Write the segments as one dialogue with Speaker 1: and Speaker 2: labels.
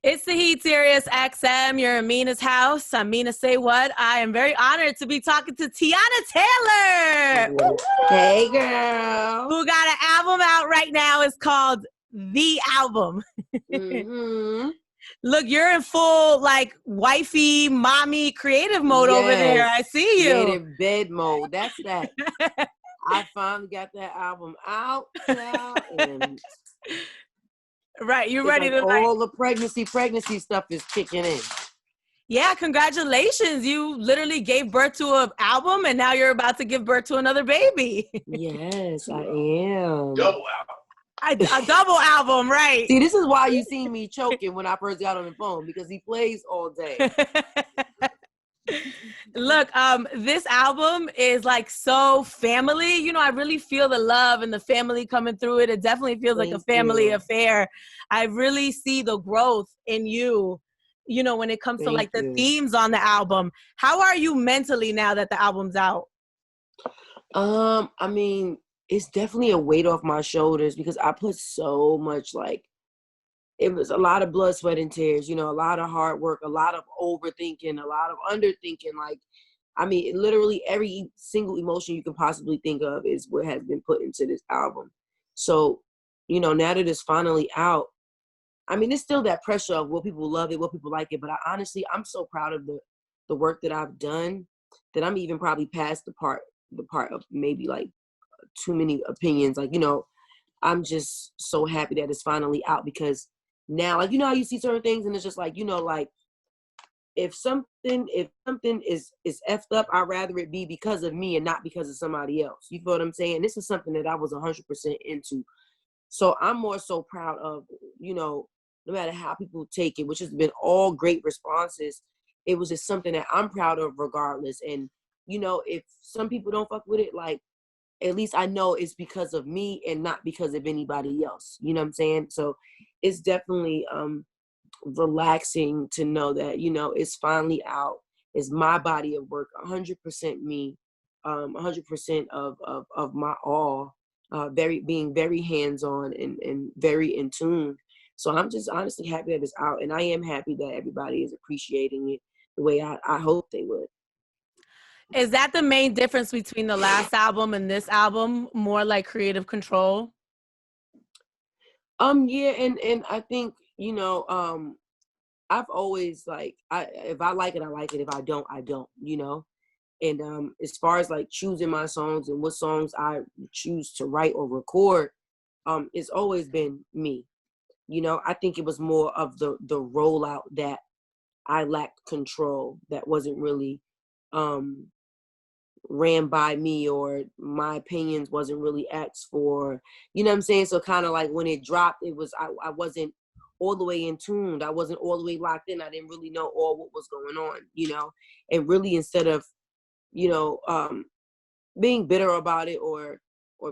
Speaker 1: It's the Heat, SiriusXM. You're in Mina's house. I'm Mina SayWhat. I am very honored to be talking to Teyana Taylor.
Speaker 2: Hey, girl.
Speaker 1: Who got an album out right now. It's called The Album.
Speaker 2: Mm-hmm.
Speaker 1: Look, you're in full, like, wifey, mommy, creative mode over there. I see you.
Speaker 2: Creative bed mode. That's that. I finally got that album out now. And
Speaker 1: right, you're ready
Speaker 2: like
Speaker 1: to
Speaker 2: all the pregnancy stuff is kicking in.
Speaker 1: Yeah, congratulations. You literally gave birth to an album and now you're about to give birth to another baby.
Speaker 2: Yes, I am.
Speaker 3: Double album.
Speaker 1: A double album, right?
Speaker 2: See, this is why you see me choking when I first got on the phone, because he plays all day.
Speaker 1: Look, this album is like so family. You know, I really feel the love and the family coming through it. It definitely feels like a family affair. I really see the growth in you, you know, when it comes to like the themes on the album. How are you mentally now that the album's out?
Speaker 2: I mean, it's definitely a weight off my shoulders because I put so much, like, it was a lot of blood, sweat, and tears, you know, a lot of hard work, a lot of overthinking, a lot of underthinking. Like, I mean, literally every single emotion you can possibly think of is what has been put into this album. So, you know, now that it's finally out, I mean, it's still that pressure of what people love it, what people like it. But honestly, I'm so proud of the work that I've done that I'm even probably past the part of maybe like too many opinions. Like, you know, I'm just so happy that it's finally out, because now, like, you know how you see certain things and it's just like, you know, like, if something is effed up, I'd rather it be because of me and not because of somebody else. You feel what I'm saying? This is something that I was 100% into. So I'm more so proud of, you know, no matter how people take it, which has been all great responses, it was just something that I'm proud of regardless. And, you know, if some people don't fuck with it, like, at least I know it's because of me and not because of anybody else. You know what I'm saying? So it's definitely relaxing to know that, you know, it's finally out. It's my body of work, 100% me, 100% of my all, being very hands-on and very in tune. So I'm just honestly happy that it's out, and I am happy that everybody is appreciating it the way I hope they would.
Speaker 1: Is that the main difference between the last album and this album? More like creative control?
Speaker 2: Yeah, and I think, you know, I've always, like, if I like it, I like it. If I don't, I don't, you know? And as far as like choosing my songs and what songs I choose to write or record, it's always been me. You know, I think it was more of the rollout that I lacked control, that wasn't really ran by me, or my opinions wasn't really asked for, you know what I'm saying? So kind of like when it dropped, it was, I wasn't all the way in tuned. I wasn't all the way locked in. I didn't really know all what was going on, you know? And really, instead of, you know, being bitter about it or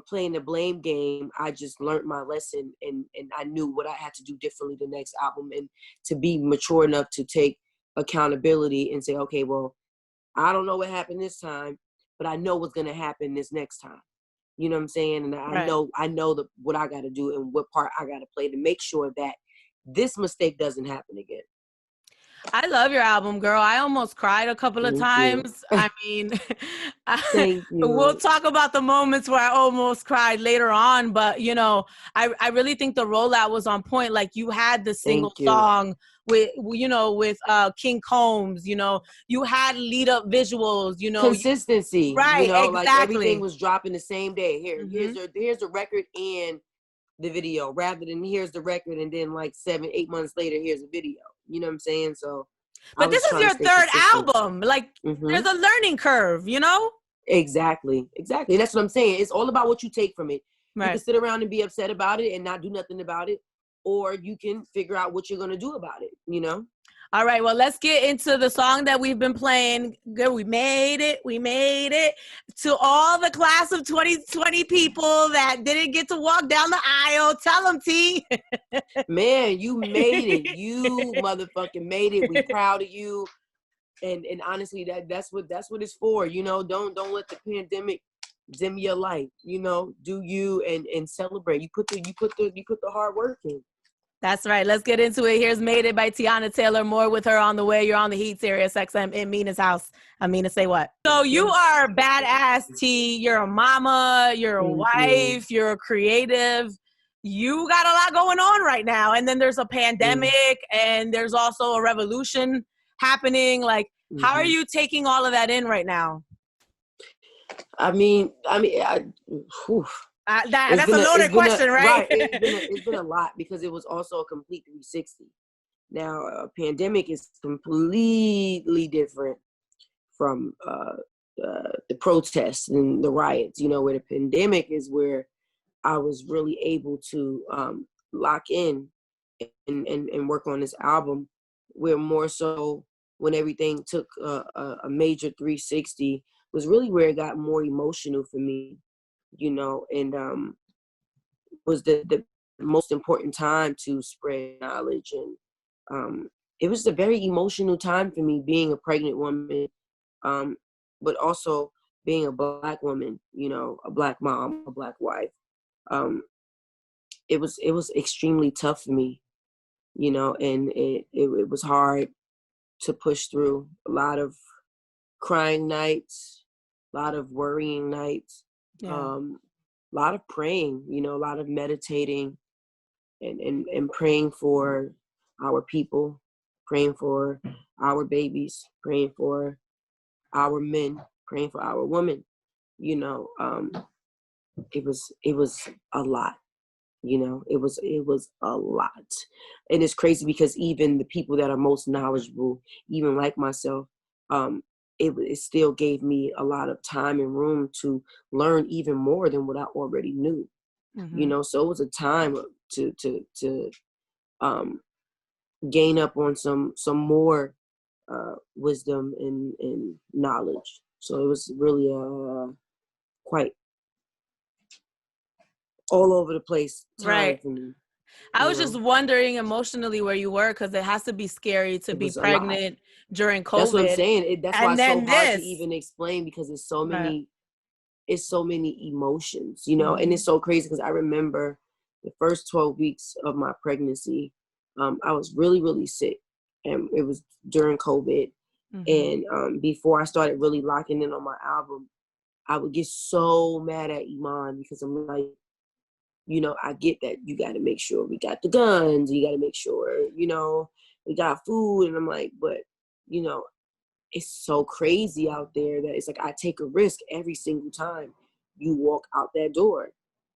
Speaker 2: playing the blame game, I just learned my lesson, and I knew what I had to do differently the next album, and to be mature enough to take accountability and say, okay, well, I don't know what happened this time, but I know what's going to happen this next time. You know what I'm saying? And I know what I got to do and what part I got to play to make sure that this mistake doesn't happen again.
Speaker 1: I love your album, girl. I almost cried a couple of times. I mean, we'll talk about the moments where I almost cried later on, but, you know, I really think the rollout was on point. Like, you had the single song with, you know, with King Combs, you know, you had lead up visuals, you know.
Speaker 2: Consistency.
Speaker 1: Right,
Speaker 2: you know,
Speaker 1: exactly.
Speaker 2: Like everything was dropping the same day. Here's the record and the video, rather than here's the record and then like 7-8 months later, here's a video. You know what I'm saying? So,
Speaker 1: but this is your third album. Like, there's a learning curve, you know?
Speaker 2: Exactly. And that's what I'm saying. It's all about what you take from it.
Speaker 1: Right.
Speaker 2: You can sit around and be upset about it and not do nothing about it, or you can figure out what you're going to do about it, you know?
Speaker 1: All right, well, let's get into the song that we've been playing. Good, we made it. To all the class of 2020 people that didn't get to walk down the aisle, tell them, T.
Speaker 2: Man, you made it. You motherfucking made it. We proud of you. And honestly, that's what it's for. You know, don't let the pandemic dim your light. You know, do you and celebrate. You put the hard work in.
Speaker 1: That's right. Let's get into it. Here's Made It by Teyana Taylor. More with her on the way. You're on the Heat, SiriusXM in Mina's house. I'm Mina SayWhat. So you are badass, T. You're a mama. You're a wife. You're a creative. You got a lot going on right now. And then there's a pandemic and there's also a revolution happening. Like, how are you taking all of that in right now?
Speaker 2: That's a loaded question, right? It's been a lot because it was also a complete 360. Now, a pandemic is completely different from the protests and the riots. Where the pandemic is where I was really able to lock in and work on this album. Where more so when everything took a major 360 was really where it got more emotional for me. And was the most important time to spread knowledge. And it was a very emotional time for me being a pregnant woman, but also being a Black woman, a Black mom, a Black wife. It was extremely tough for me, and it was hard to push through. A lot of crying nights, a lot of worrying nights. A lot of praying, a lot of meditating and praying for our people, praying for our babies, praying for our men, praying for our women. It was a lot. It was a lot. And it's crazy because even the people that are most knowledgeable, even like myself, it still gave me a lot of time and room to learn even more than what I already knew. So it was a time to gain up on some more wisdom and knowledge. So it was really quite all over the place time for me.
Speaker 1: I was just wondering emotionally where you were, because it has to be scary to be pregnant during COVID.
Speaker 2: That's what I'm saying. That's why it's so hard to even explain, because it's so many emotions, and it's so crazy because I remember the first 12 weeks of my pregnancy, I was really, really sick, and it was during COVID. And before I started really locking in on my album, I would get so mad at Iman because I'm like, I get that you got to make sure we got the guns, you got to make sure, we got food. And I'm like, but, it's so crazy out there that it's like I take a risk every single time you walk out that door,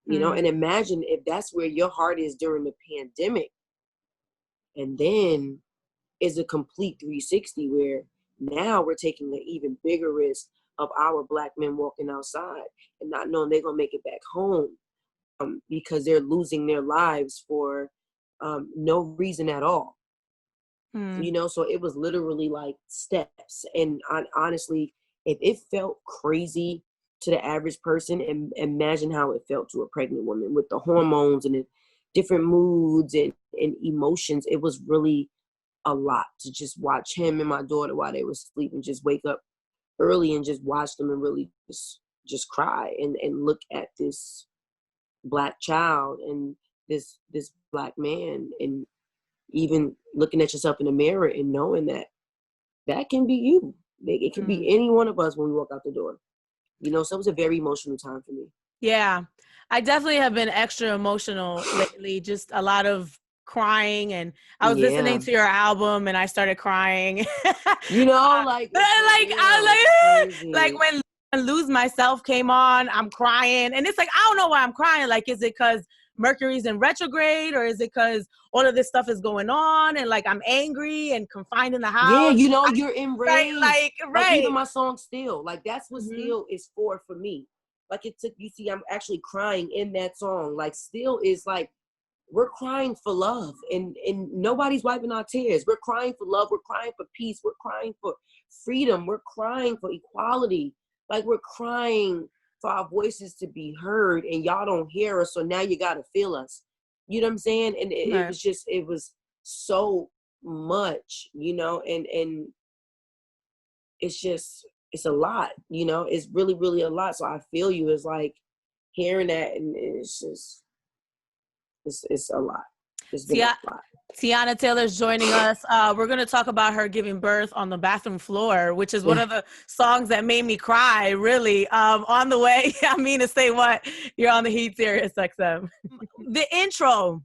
Speaker 2: and imagine if that's where your heart is during the pandemic. And then it's a complete 360 where now we're taking an even bigger risk of our Black men walking outside and not knowing they're going to make it back home. Because they're losing their lives for no reason at all. So it was literally like steps. And honestly, if it felt crazy to the average person, and imagine how it felt to a pregnant woman with the hormones and the different moods and emotions. It was really a lot to just watch him and my daughter while they were sleeping, just wake up early and just watch them and really just cry and look at this Black child and this Black man, and even looking at yourself in the mirror and knowing that can be you. It can be any one of us when we walk out the door. So it was a very emotional time for me.
Speaker 1: Yeah, I definitely have been extra emotional lately. Just a lot of crying, and I was listening to your album and I started crying. Like when Lose Myself came on, I'm crying, and it's like, I don't know why I'm crying. Like, is it because Mercury's in retrograde, or is it because all of this stuff is going on and like I'm angry and confined in the house?
Speaker 2: Yeah, you're enraged. Like even my song Still, like that's what Still is for me. Like it took, I'm actually crying in that song. Like Still is like, we're crying for love, and nobody's wiping our tears. We're crying for love. We're crying for peace. We're crying for freedom. We're crying for equality. Like we're crying for our voices to be heard, and y'all don't hear us. So now you got to feel us. You know what I'm saying? And it was so much, and it's a lot, it's really, really a lot. So I feel you. It's like hearing that, and it's a lot. It's been a lot.
Speaker 1: Teyana Taylor's joining us. We're going to talk about her giving birth on the bathroom floor, which is one of the songs that made me cry, really. On the way, I mean to say what? You're on the Heat, SiriusXM. The intro,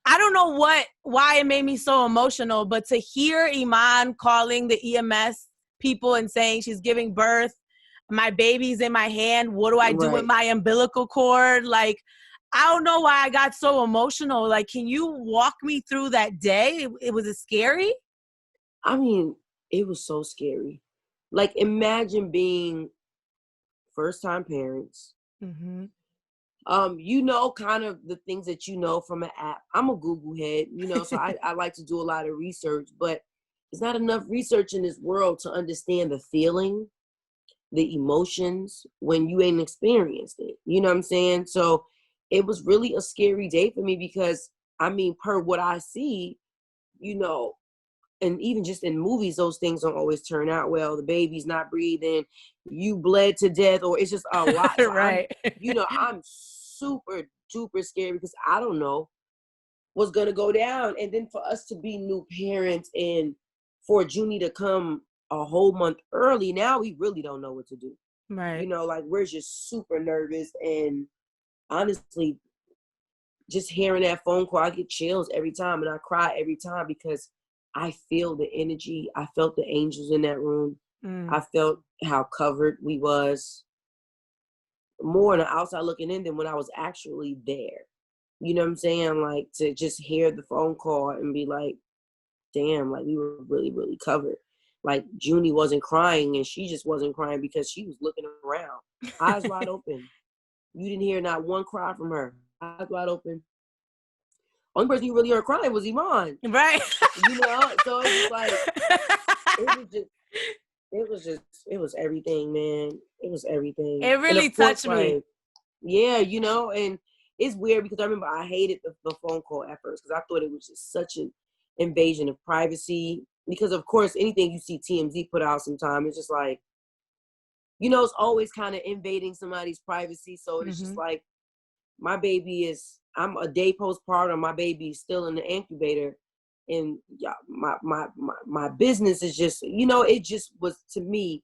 Speaker 1: I don't know why it made me so emotional, but to hear Iman calling the EMS people and saying she's giving birth, my baby's in my hand, what do I do with my umbilical cord? Like, I don't know why I got so emotional. Like, can you walk me through that day? Was it scary?
Speaker 2: I mean, it was so scary. Like, imagine being first-time parents.
Speaker 1: Mm-hmm.
Speaker 2: You know, kind of the things that you know from an app. I'm a Google head, you know, so I like to do a lot of research, but there's not enough research in this world to understand the feeling, the emotions when you ain't experienced it. You know what I'm saying? So it was really a scary day for me because, I mean, per what I see, you know, and even just in movies, those things don't always turn out well. The baby's not breathing, you bled to death, or it's just a lot. So
Speaker 1: right.
Speaker 2: I'm super duper scared because I don't know what's going to go down. And then for us to be new parents and for Junie to come a whole month early, now we really don't know what to do.
Speaker 1: Right.
Speaker 2: You know, like we're just super nervous. And honestly, just hearing that phone call, I get chills every time and I cry every time because I feel the energy. I felt the angels in that room. I felt how covered we was. More on the outside looking in than when I was actually there. You know what I'm saying? Like, to just hear the phone call and be like, damn, like we were really, really covered. Like Junie wasn't crying and she just wasn't crying because she was looking around. Eyes wide open. You didn't hear not one cry from her. Eyes wide open. Only person you really heard crying was Iman.
Speaker 1: Right.
Speaker 2: You know? So it was like, it was everything, man. It was everything.
Speaker 1: It really touched me.
Speaker 2: Yeah, you know, and it's weird because I remember I hated the phone call at first because I thought it was just such an invasion of privacy. Because, of course, anything you see TMZ put out sometime, it's just like, you know, it's always kind of invading somebody's privacy. So it's just like, my baby I'm a day postpartum, my baby's still in the incubator. And yeah, my business is just, you know, it just was, to me,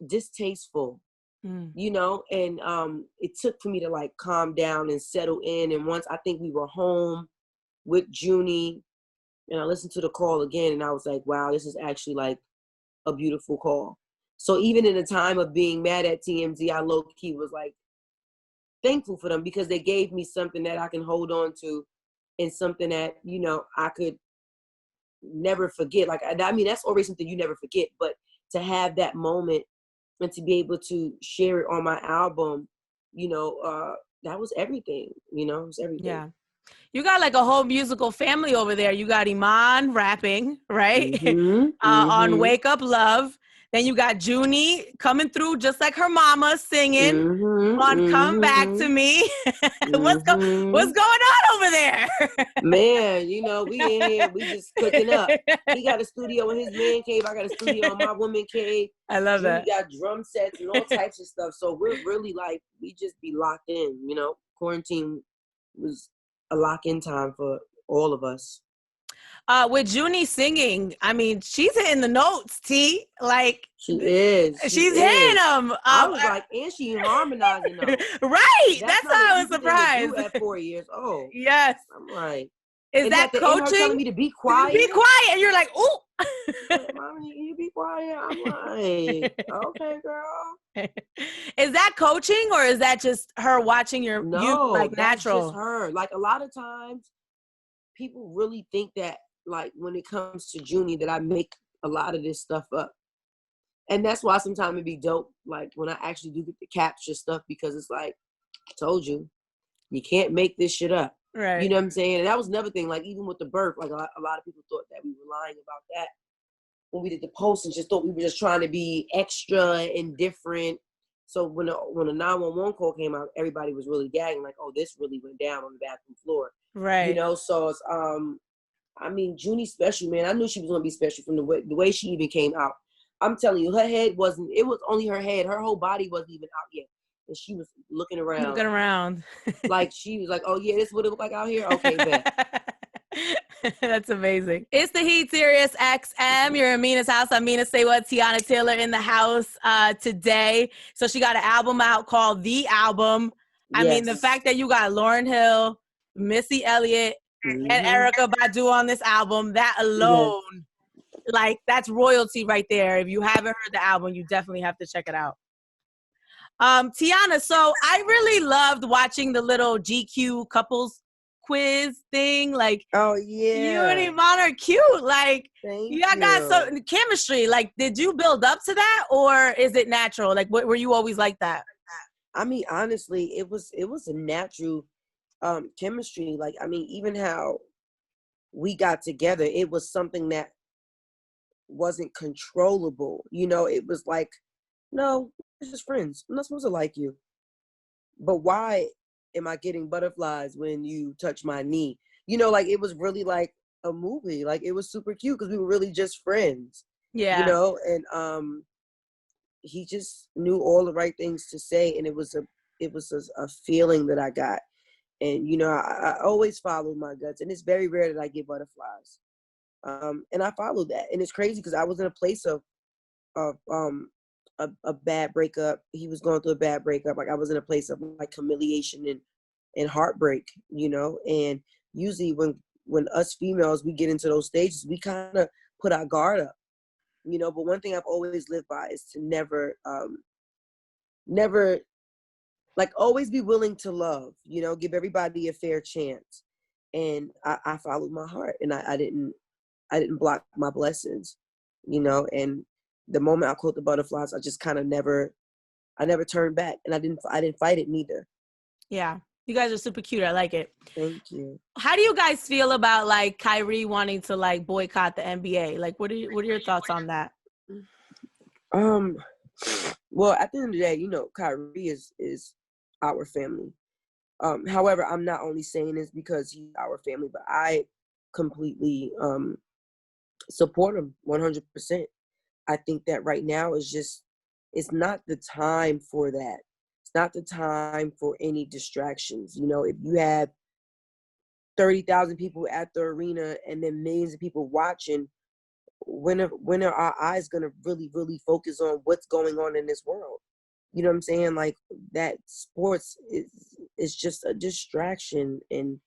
Speaker 2: distasteful, you know, and it took for me to like calm down and settle in. And once I think we were home with Junie and I listened to the call again and I was like, wow, this is actually like a beautiful call. So even in the time of being mad at TMZ, I low-key was like thankful for them because they gave me something that I can hold on to and something that, you know, I could never forget. Like, I mean, that's always something you never forget, but to have that moment and to be able to share it on my album, you know, that was everything, you know, it was everything.
Speaker 1: Yeah. You got like a whole musical family over there. You got Iman rapping, right? On Wake Up Love. Then you got Junie coming through just like her mama singing on Come Back to Me. What's going on over there?
Speaker 2: Man, you know, we in here, we just cooking up. He got a studio in his man cave. I got a studio in my woman cave.
Speaker 1: I love that.
Speaker 2: We got drum sets and all types of stuff. So we're really like, we just be locked in, you know. Quarantine was a lock-in time for all of us.
Speaker 1: With Junie singing, I mean, she's hitting the notes, T. Like,
Speaker 2: she is.
Speaker 1: She's hitting them.
Speaker 2: I was like, and she harmonizing them.
Speaker 1: Right. That's how I was surprised.
Speaker 2: At 4 years old.
Speaker 1: Yes.
Speaker 2: I'm like,
Speaker 1: is that coaching?
Speaker 2: Her telling me to be quiet.
Speaker 1: Be quiet. And you're like, ooh.
Speaker 2: Mommy, you be quiet. I'm like, okay, girl.
Speaker 1: Is that coaching or is that just her watching you like natural?
Speaker 2: Just her. Like, a lot of times people really think that, like, when it comes to Junie, that I make a lot of this stuff up. And that's why sometimes it'd be dope, like, when I actually do get to capture stuff, because it's like, I told you, you can't make this shit up.
Speaker 1: Right.
Speaker 2: You know what I'm saying? And that was another thing, like, even with the birth, like, a lot of people thought that we were lying about that when we did the post and just thought we were just trying to be extra and different. So when the 911 call came out, everybody was really gagging, like, oh, this really went down on the bathroom floor.
Speaker 1: Right.
Speaker 2: You know, so it's, I mean, Junie's special, man. I knew she was going to be special from the way she even came out. I'm telling you, her head it was only her head. Her whole body wasn't even out yet. and she was looking around.
Speaker 1: Looking around.
Speaker 2: Like, she was like, oh, yeah, this is what it look like out here? Okay, bet.
Speaker 1: That's amazing. It's the Heat, SiriusXM. You're in Mina's house. I'm Mina SayWhat, Teyana Taylor in the house today. So she got an album out called The Album. I mean, the fact that you got Lauryn Hill, Missy Elliott, and Erykah Badu on this album, that alone, like, that's royalty right there. If you haven't heard the album, you definitely have to check it out. Teyana, so I really loved watching the little GQ couples quiz thing. Like,
Speaker 2: oh yeah,
Speaker 1: you and Iman are cute. Like, you got some chemistry. Like, did you build up to that, or is it natural? Like, were you always like that?
Speaker 2: I mean, honestly, it was a natural chemistry. Like, I mean, even how we got together, it was something that wasn't controllable. You know, it was like, no, it's just friends. I'm not supposed to like you. But why am I getting butterflies when you touch my knee? You know, like, it was really like a movie. Like, it was super cute because we were really just friends.
Speaker 1: Yeah.
Speaker 2: You know, and he just knew all the right things to say, and it was a feeling that I got. And, you know, I always follow my guts, and it's very rare that I get butterflies. And I followed that. And it's crazy because I was in a place of a bad breakup. He was going through a bad breakup. Like, I was in a place of like humiliation and heartbreak, you know. And usually when us females, we get into those stages, we kind of put our guard up, you know. But one thing I've always lived by is to never like, always be willing to love, you know, give everybody a fair chance. And I followed my heart, and I didn't block my blessings, you know. And the moment I caught the butterflies, I just kind of never turned back, and I didn't fight it neither.
Speaker 1: Yeah, you guys are super cute. I like it.
Speaker 2: Thank you.
Speaker 1: How do you guys feel about like Kyrie wanting to like boycott the NBA? Like, what are your thoughts on that?
Speaker 2: Well, at the end of the day, you know, Kyrie is our family. However, I'm not only saying this because he's our family, but I completely support him 100%. I think that right now it's not the time for that. It's not the time for any distractions. You know, if you have 30,000 people at the arena and then millions of people watching, when are our eyes going to really, really focus on what's going on in this world? You know what I'm saying? Like, that sports is just a distraction. And,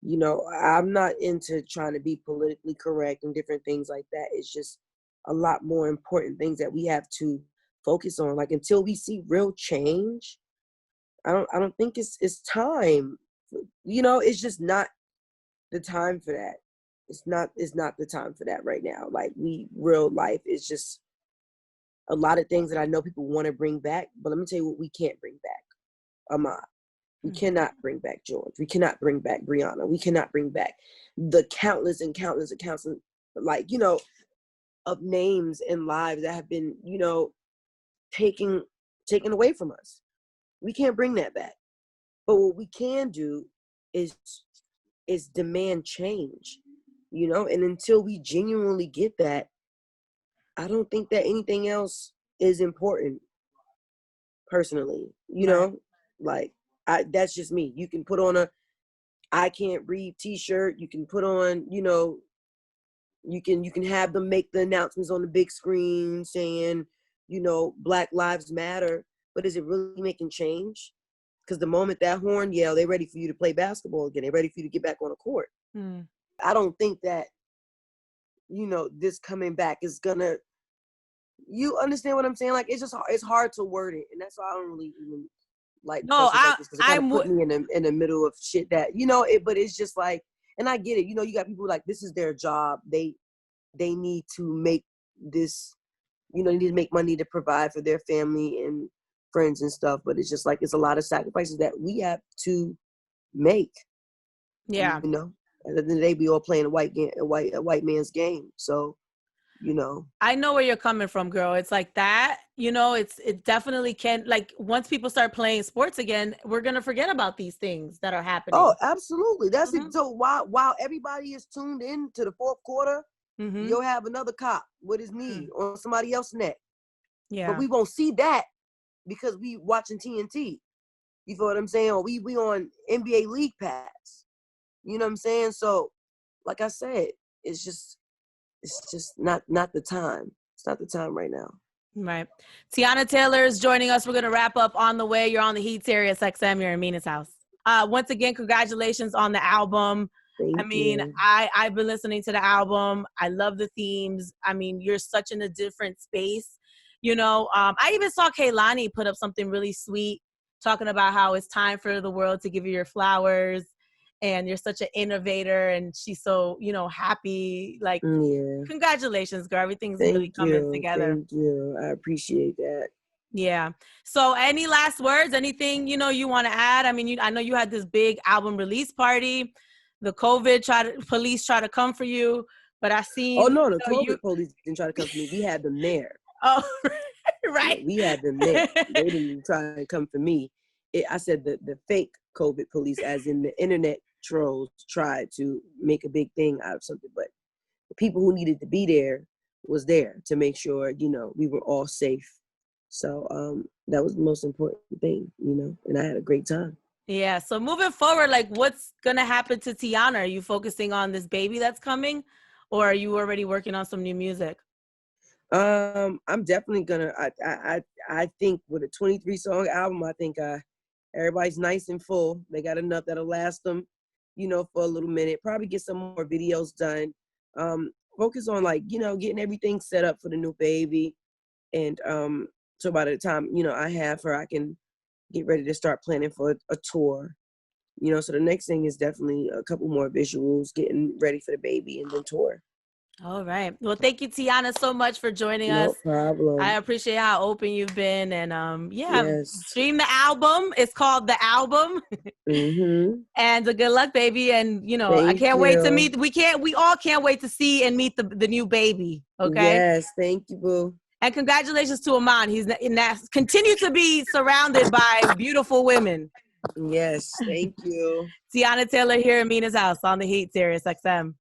Speaker 2: you know, I'm not into trying to be politically correct and different things like that. It's just a lot more important things that we have to focus on. Like, until we see real change, I don't think it's time. You know, it's just not the time for that. It's not the time for that right now. Like, real life is just a lot of things that I know people want to bring back, but let me tell you what we can't bring back. Ahmad. We cannot bring back George. We cannot bring back Brianna. We cannot bring back the countless accounts, like, you know, of names and lives that have been, you know, taken away from us. We can't bring that back. But what we can do is demand change, you know. And until we genuinely get that, I don't think that anything else is important, personally, you know. Like, that's just me. You can put on a I can't read t-shirt. You can put on, you know, you can have them make the announcements on the big screen saying, you know, Black Lives Matter. But is it really making change? Because the moment that horn yell, they're ready for you to play basketball again. They're ready for you to get back on the court. I don't think that, you know, this coming back is gonna, you understand what I'm saying? Like, it's hard to word it. And that's why I don't really even like,
Speaker 1: no,
Speaker 2: I put me in the middle of shit that, you know, but it's just like, and I get it. You know, you got people like, this is their job. They need to make this, you know, they need to make money to provide for their family and friends and stuff. But it's just like, it's a lot of sacrifices that we have to make.
Speaker 1: Yeah.
Speaker 2: You know, at the end of the day, we all playing a white man's game. So, you know,
Speaker 1: I know where you're coming from, girl. It's like that, you know, it definitely can, like, once people start playing sports again, we're going to forget about these things that are happening.
Speaker 2: Oh, absolutely. That's it. So while everybody is tuned in to the fourth quarter, you'll have another cop with his knee on somebody else's neck.
Speaker 1: Yeah.
Speaker 2: But we won't see that because we watching TNT. You feel what I'm saying? Or we on NBA League Pass. You know what I'm saying? So, like I said, it's just not the time. It's not the time right now.
Speaker 1: Right. Teyana Taylor is joining us. We're going to wrap up On the Way. You're on the Heat, SiriusXM. You're in Mina's house. Once again, congratulations on the album.
Speaker 2: Thank you.
Speaker 1: I've been listening to the album. I love the themes. I mean, you're such in a different space. You know, I even saw Kehlani put up something really sweet talking about how it's time for the world to give you your flowers. And you're such an innovator, and she's so, you know, happy. Like, congratulations, girl. Everything's really coming together.
Speaker 2: Thank you. I appreciate that.
Speaker 1: Yeah. So any last words, anything, you know, you want to add? I mean, I know you had this big album release party. The police try to come for you, but I seen.
Speaker 2: Oh, no, the COVID police didn't try to come for me. We had them there.
Speaker 1: Oh, right.
Speaker 2: Yeah, we had them there. They didn't try to come for me. I said the fake COVID police, as in the internet trolls, tried to make a big thing out of something, but the people who needed to be there was there to make sure, you know, we were all safe. So that was the most important thing, you know, and I had a great time.
Speaker 1: Yeah. So moving forward, like, what's gonna happen to Teyana? Are you focusing on this baby that's coming, or are you already working on some new music?
Speaker 2: I'm definitely gonna. I think with a 23 song album, I think everybody's nice and full. They got enough that'll last them, you know, for a little minute. Probably get some more videos done. Focus on, like, you know, getting everything set up for the new baby, and so by the time, you know, I have her, I can get ready to start planning for a tour. You know, so the next thing is definitely a couple more visuals, getting ready for the baby, and then tour.
Speaker 1: All right. Well, thank you, Teyana, so much for joining us.
Speaker 2: No problem.
Speaker 1: I appreciate how open you've been. And stream the album. It's called The Album. And good luck, baby. And, you know, I can't wait to meet. We all can't wait to see and meet the new baby. Okay.
Speaker 2: Yes. Thank you, boo.
Speaker 1: And congratulations to Aman. He's continue to be surrounded by beautiful women.
Speaker 2: Yes. Thank you.
Speaker 1: Teyana Taylor here in Mina's house on the Heat, SiriusXM.